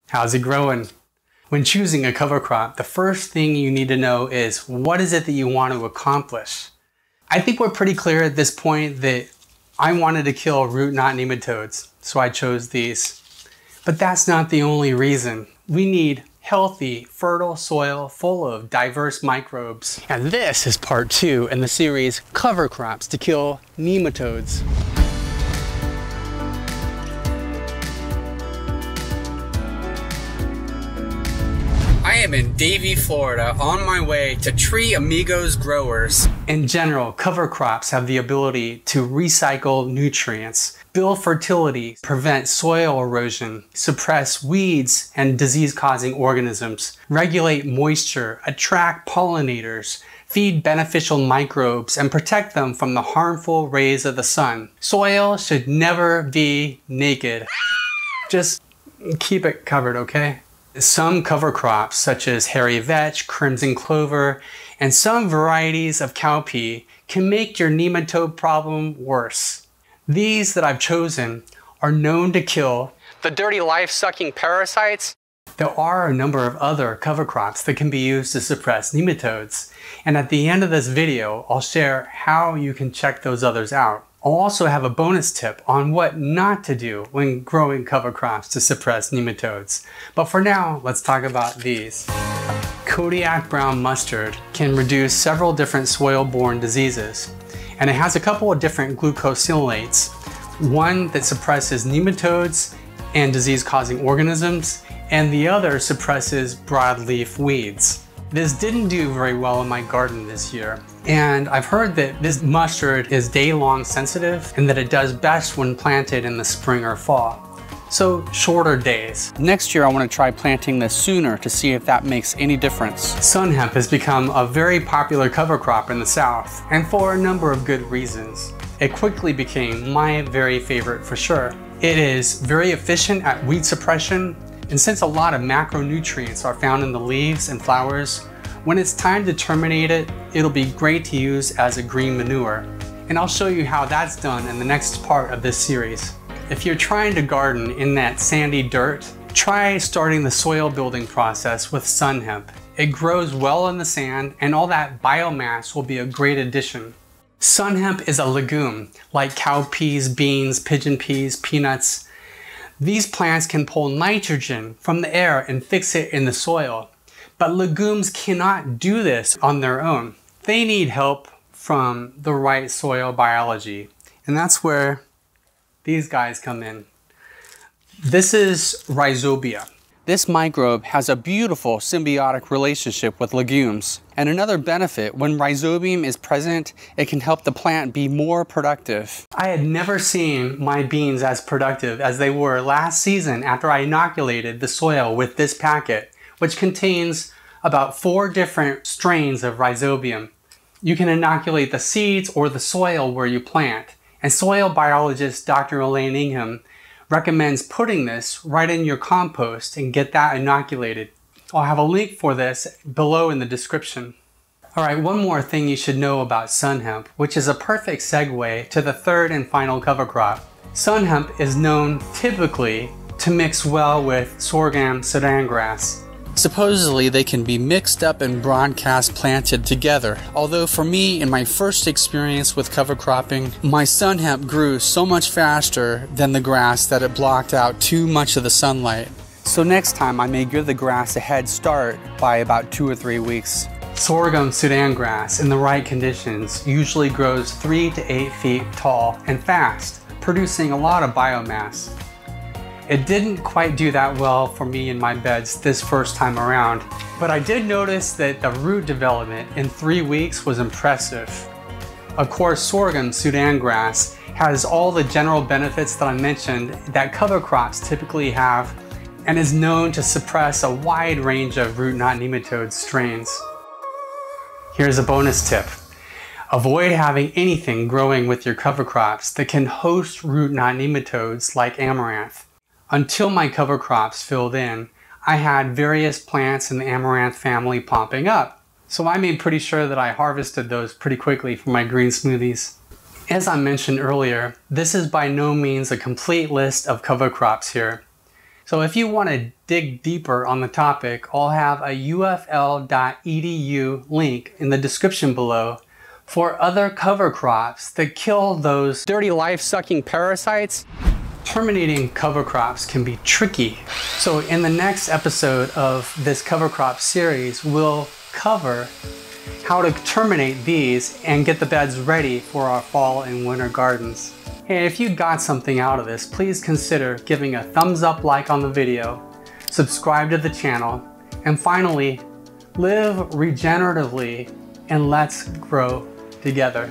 How's it growing? When choosing a cover crop, the first thing you need to know is what is it that you want to accomplish? I think we're pretty clear at this point that I wanted to kill root knot nematodes, so I chose these. But that's not the only reason. We need healthy, fertile soil full of diverse microbes. And this is part 2 in the series Cover Crops to Kill Nematodes. I am in Davie, Florida, on my way to Tree Amigos growers. In general, cover crops have the ability to recycle nutrients, build fertility, prevent soil erosion, suppress weeds and disease-causing organisms, regulate moisture, attract pollinators, feed beneficial microbes, and protect them from the harmful rays of the sun. Soil should never be naked. Just keep it covered, okay? Some cover crops, such as hairy vetch, crimson clover, and some varieties of cowpea, can make your nematode problem worse. These that I've chosen are known to kill the dirty life-sucking parasites. There are a number of other cover crops that can be used to suppress nematodes, and at the end of this video, I'll share how you can check those others out. I'll also have a bonus tip on what not to do when growing cover crops to suppress nematodes. But for now, let's talk about these. Kodiak brown mustard can reduce several different soil-borne diseases, and it has a couple of different glucosinolates. One that suppresses nematodes and disease-causing organisms, and the other suppresses broadleaf weeds. This didn't do very well in my garden this year, and I've heard that this mustard is day-long sensitive and that it does best when planted in the spring or fall. So shorter days. Next year I want to try planting this sooner to see if that makes any difference. Sun hemp has become a very popular cover crop in the South, and for a number of good reasons. It quickly became my very favorite for sure. It is very efficient at weed suppression, and since a lot of macronutrients are found in the leaves and flowers, when it's time to terminate it, it'll be great to use as a green manure. And I'll show you how that's done in the next part of this series. If you're trying to garden in that sandy dirt, try starting the soil building process with sun hemp. It grows well in the sand, and all that biomass will be a great addition. Sun hemp is a legume, like cowpeas, beans, pigeon peas, peanuts. These plants can pull nitrogen from the air and fix it in the soil. But legumes cannot do this on their own. They need help from the right soil biology. And that's where these guys come in. This is Rhizobia. This microbe has a beautiful symbiotic relationship with legumes. And another benefit, when rhizobium is present, it can help the plant be more productive. I had never seen my beans as productive as they were last season after I inoculated the soil with this packet, which contains about 4 different strains of rhizobium. You can inoculate the seeds or the soil where you plant. And soil biologist Dr. Elaine Ingham recommends putting this right in your compost and get that inoculated. I'll have a link for this below in the description. Alright, one more thing you should know about sun hemp, which is a perfect segue to the third and final cover crop. Sun hemp is known typically to mix well with sorghum sudan grass. Supposedly they can be mixed up and broadcast planted together, although for me, in my first experience with cover cropping, my sun hemp grew so much faster than the grass that it blocked out too much of the sunlight. So next time I may give the grass a head start by about 2 or 3 weeks. Sorghum sudan grass in the right conditions usually grows 3 to 8 feet tall and fast, producing a lot of biomass. It didn't quite do that well for me in my beds this first time around, but I did notice that the root development in 3 weeks was impressive. Of course, sorghum sudan grass has all the general benefits that I mentioned that cover crops typically have, and is known to suppress a wide range of root knot nematode strains. Here's a bonus tip. Avoid having anything growing with your cover crops that can host root knot nematodes like amaranth. Until my cover crops filled in, I had various plants in the amaranth family popping up. So I made pretty sure that I harvested those pretty quickly for my green smoothies. As I mentioned earlier, this is by no means a complete list of cover crops here. So if you want to dig deeper on the topic, I'll have a ufl.edu link in the description below for other cover crops that kill those dirty life-sucking parasites. Terminating cover crops can be tricky. So in the next episode of this cover crop series, we'll cover how to terminate these and get the beds ready for our fall and winter gardens. Hey, if you got something out of this, please consider giving a thumbs up like on the video, subscribe to the channel, and finally, live regeneratively and let's grow together.